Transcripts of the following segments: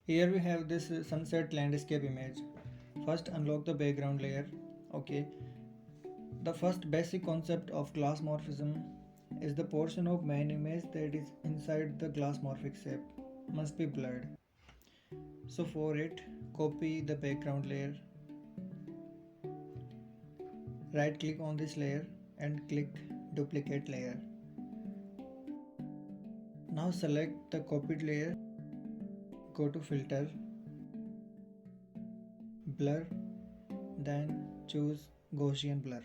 Here we have this sunset landscape image. First unlock the background layer. Okay. The first basic concept of Glassmorphism is the portion of main image that is inside the Glassmorphic shape must be blurred. So for it, copy the background layer, right click on this layer and click duplicate layer. Now select the copied layer, go to filter, blur, then choose Gaussian blur.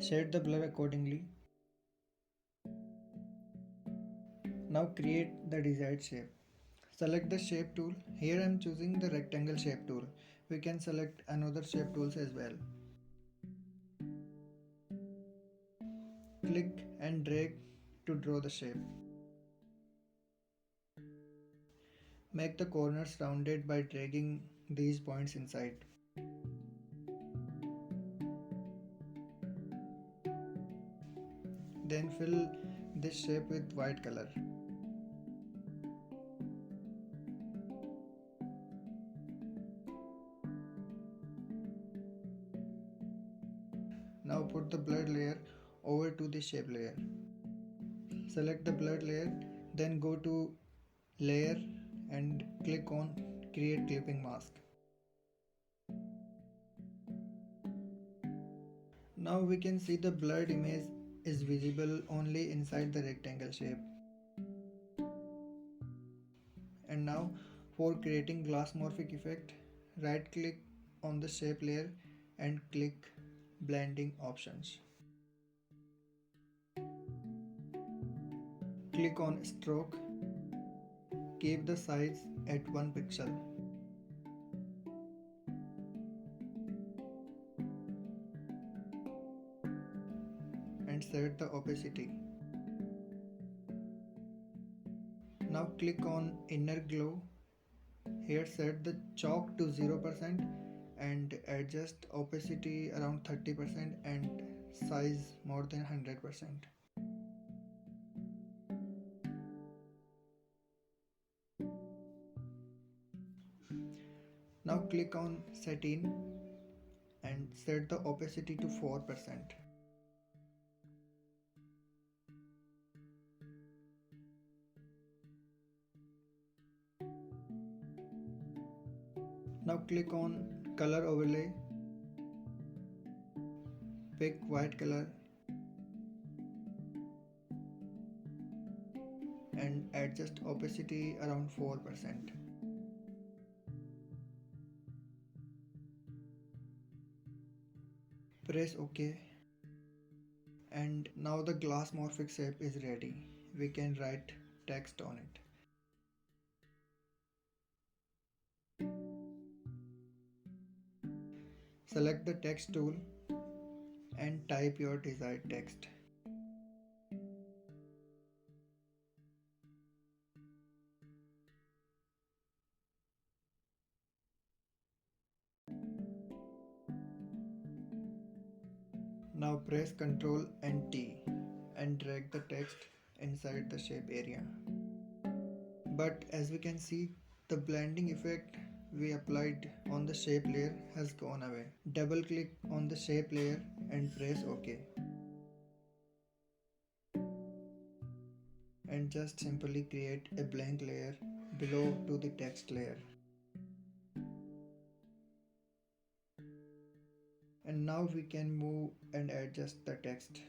Shade the blur accordingly. Now create the desired shape. Select the shape tool. Here I am choosing the rectangle shape tool. We can select another shape tools as well. Click and drag to draw the shape. Make the corners rounded by dragging these points inside. Then fill this shape with white color. Now put the blurred layer over to the shape layer. Select the blurred layer, then go to layer and click on create clipping mask. Now we can see the blurred image is visible only inside the rectangle shape. And now for creating Glassmorphic effect, right click on the shape layer and click blending options. Click on stroke, keep the size at 1 pixel. And set the opacity. Now click on inner glow. Here set the chalk to 0% and adjust opacity around 30% and size more than 100%. Now click on satin and set the opacity to 4%. Now click on color overlay, pick white color and adjust opacity around 4%. Press OK and now the Glassmorphic shape is ready. We can write text on it. Select the text tool and type your desired text. Now press Ctrl and T and drag the text inside the shape area. But as we can see, the blending effect we applied on the shape layer has gone away. Double click on the shape layer and press OK. And just simply create a blank layer below to the text layer. And now we can move and adjust the text.